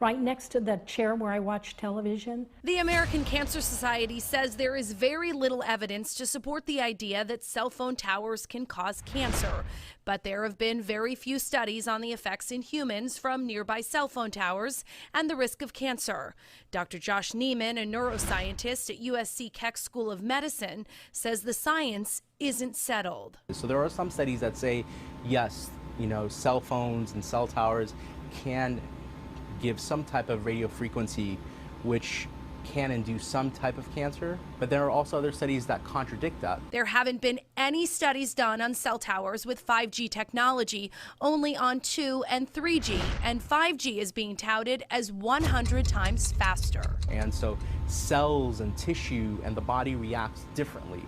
right next to the chair where I watch television. The American Cancer Society says there is very little evidence to support the idea that cell phone towers can cause cancer, but there have been very few studies on the effects in humans from nearby cell phone towers and the risk of cancer. Dr. Josh Neiman, a neuroscientist at USC Keck School of Medicine, says the science isn't settled. So there are some studies that say, yes, cell phones and cell towers can give some type of radio frequency which can induce some type of cancer, but there are also other studies that contradict that. There haven't been any studies done on cell towers with 5G technology, only on 2 and 3G, and 5G is being touted as 100 times faster. And so cells and tissue and the body reacts differently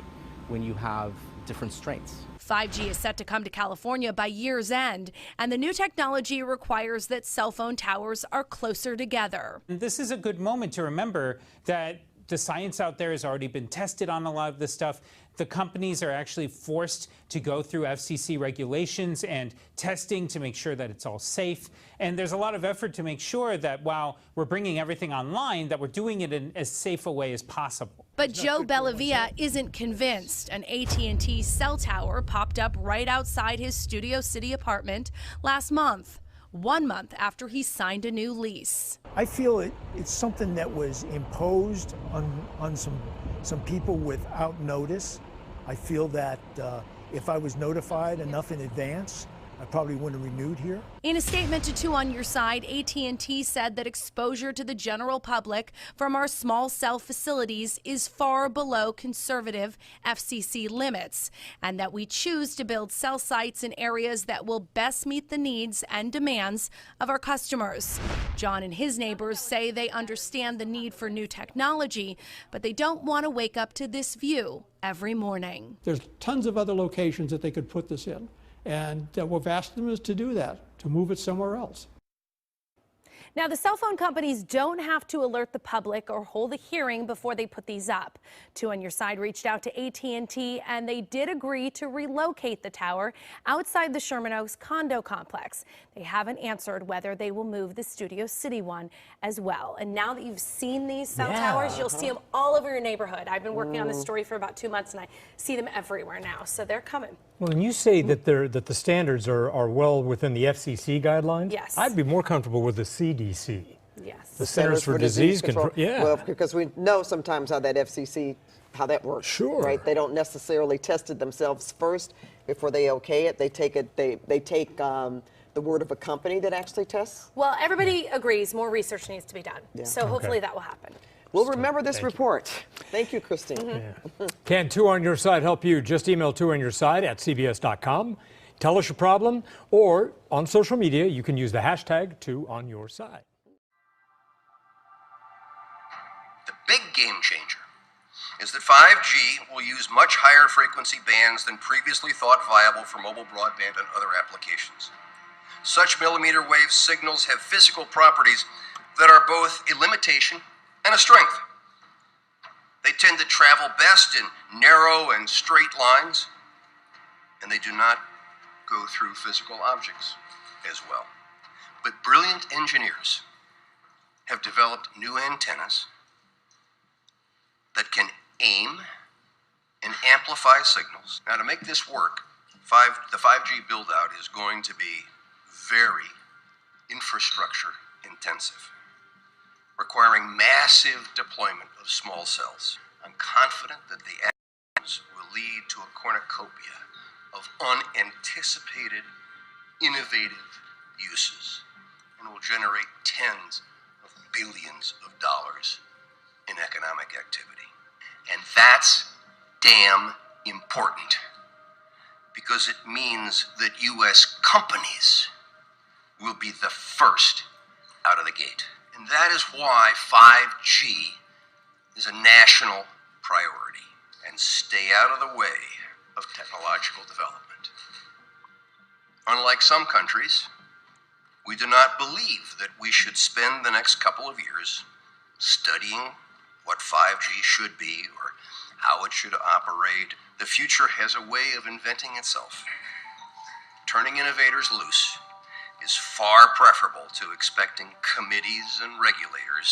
when you have different strengths. 5G is set to come to California by year's end, and the new technology requires that cell phone towers are closer together. This is a good moment to remember that the science out there has already been tested on a lot of this stuff. The companies are actually forced to go through FCC regulations and testing to make sure that it's all safe. And there's a lot of effort to make sure that while we're bringing everything online, that we're doing it in as safe a way as possible. But Joe Bellavia isn't convinced. An AT&T cell tower popped up right outside his Studio City apartment last month, 1 month after he signed a new lease. I feel it's something that was imposed on some people without notice. I feel that if I was notified enough in advance, I probably wouldn't have renewed here. In a statement to 2 on Your Side, AT&T said that exposure to the general public from our small cell facilities is far below conservative FCC limits, and that we choose to build cell sites in areas that will best meet the needs and demands of our customers. John and his neighbors say they understand the need for new technology, but they don't want to wake up to this view every morning. There's tons of other locations that they could put this in. And we've asked them to do that, to move it somewhere else. Now, the cell phone companies don't have to alert the public or hold a hearing before they put these up. 2 on Your Side reached out to AT&T, and they did agree to relocate the tower outside the Sherman Oaks condo complex. They haven't answered whether they will move the Studio City one as well. And now that you've seen these cell towers, you'll see them all over your neighborhood. I've been working on this story for about 2 months, and I see them everywhere now, so they're coming. Well, and you say that the standards are well within the FCC guidelines. Yes. I'd be more comfortable with the CDC. Yes. The Centers for Disease Control. Yeah. Well, because we know sometimes how that FCC, how that works. Sure. Right. They don't necessarily test it themselves first before they okay it. They take it. They take the word of a company that actually tests. Well, everybody agrees more research needs to be done. Yeah. So hopefully that will happen. We'll remember this report. Thank you, Christine. Can 2 on Your Side help you? Just email 2 on Your Side at CBS.com. Tell us your problem, or on social media, you can use the hashtag 2 on Your Side. The big game changer is that 5G will use much higher frequency bands than previously thought viable for mobile broadband and other applications. Such millimeter wave signals have physical properties that are both a limitation and a strength. They tend to travel best in narrow and straight lines, and they do not go through physical objects as well. But brilliant engineers have developed new antennas that can aim and amplify signals. Now, to make this work, the 5G build-out is going to be very infrastructure intensive, requiring massive deployment of small cells. I'm confident that the actions will lead to a cornucopia of unanticipated, innovative uses and will generate tens of billions of dollars in economic activity. And that's damn important, because it means that U.S. companies will be the first out of the gate. And that is why 5G is a national priority. And stay out of the way of technological development. Unlike some countries, we do not believe that we should spend the next couple of years studying what 5G should be or how it should operate. The future has a way of inventing itself. Turning innovators loose is far preferable to expecting committees and regulators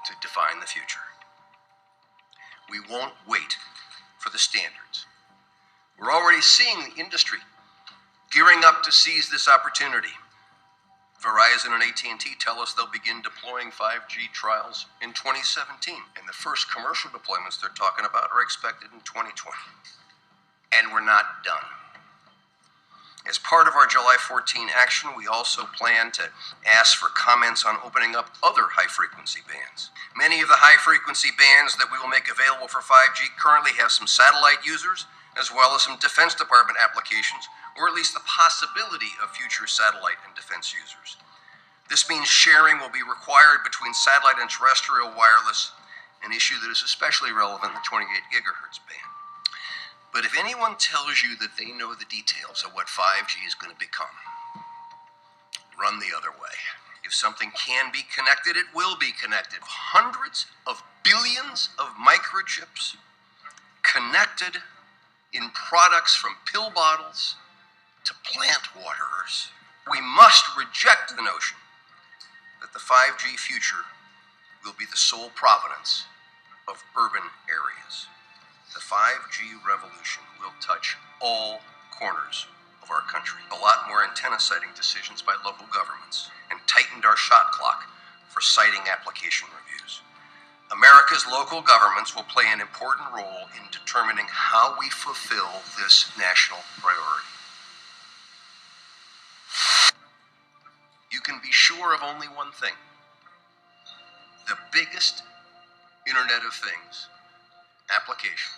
to define the future. We won't wait for the standards. We're already seeing the industry gearing up to seize this opportunity. Verizon and AT&T tell us they'll begin deploying 5G trials in 2017, and the first commercial deployments they're talking about are expected in 2020. And we're not done. As part of our July 14 action, we also plan to ask for comments on opening up other high-frequency bands. Many of the high-frequency bands that we will make available for 5G currently have some satellite users, as well as some Defense Department applications, or at least the possibility of future satellite and defense users. This means sharing will be required between satellite and terrestrial wireless, an issue that is especially relevant in the 28 gigahertz band. But if anyone tells you that they know the details of what 5G is going to become, run the other way. If something can be connected, it will be connected. Hundreds of billions of microchips connected in products from pill bottles to plant waterers. We must reject the notion that the 5G future will be the sole provenance of urban areas. The 5G revolution will touch all corners of our country. A lot more antenna siting decisions by local governments and tightened our shot clock for siting application reviews. America's local governments will play an important role in determining how we fulfill this national priority. You can be sure of only one thing. The biggest Internet of Things application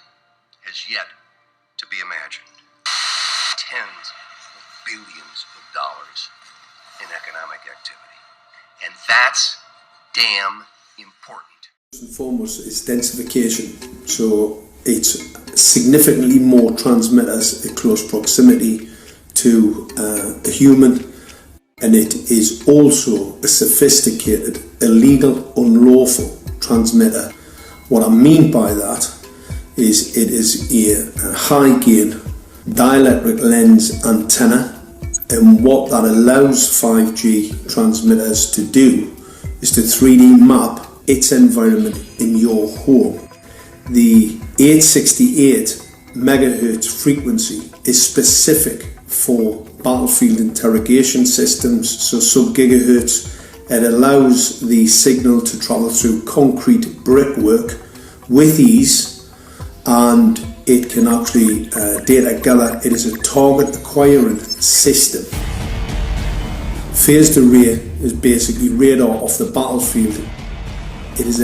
has yet to be imagined. Tens of billions of dollars in economic activity. And that's damn important. First and foremost, it's densification. So it's significantly more transmitters in close proximity to a human, and it is also a sophisticated, illegal, unlawful transmitter. What I mean by that is it is a high gain dielectric lens antenna, and what that allows 5G transmitters to do is to 3D map its environment in your home. The 868 megahertz frequency is specific for battlefield interrogation systems, so sub-gigahertz. It allows the signal to travel through concrete brickwork with ease, and it can actually data gather. It is a target acquiring system. Phased array is basically radar off the battlefield. It is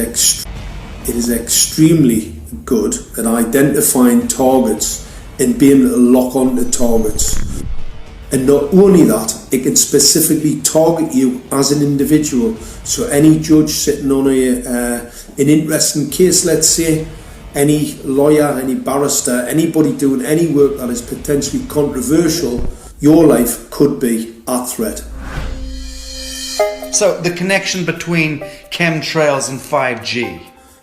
extremely good at identifying targets and being able to lock onto targets. And not only that, it can specifically target you as an individual. So any judge sitting on an interesting case, let's say, any lawyer, any barrister, anybody doing any work that is potentially controversial, your life could be at threat. So the connection between chemtrails and 5G?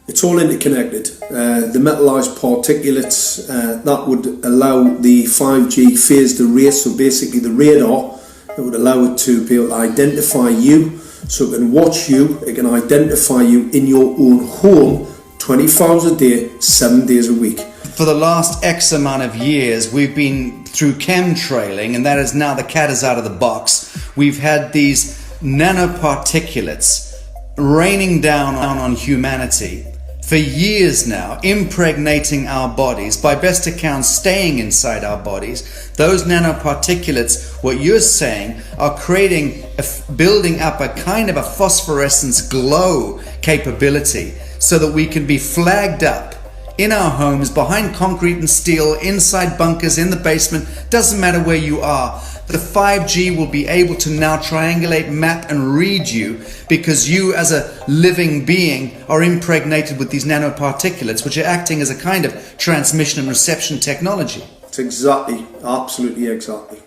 It's all interconnected. The metallized particulates, that would allow the 5G phased array, so basically the radar, it would allow it to be able to identify you, so it can watch you, it can identify you in your own home 24 hours a day, 7 days a week. For the last X amount of years, we've been through chemtrailing, and that is now the cat is out of the box. We've had these nanoparticulates raining down on humanity for years now, impregnating our bodies, by best accounts staying inside our bodies. Those nanoparticulates, what you're saying, are building up a kind of a phosphorescence glow capability so that we can be flagged up in our homes, behind concrete and steel, inside bunkers, in the basement, doesn't matter where you are. The 5G will be able to now triangulate, map and read you, because you as a living being are impregnated with these nanoparticulates, which are acting as a kind of transmission and reception technology. It's exactly, absolutely exactly.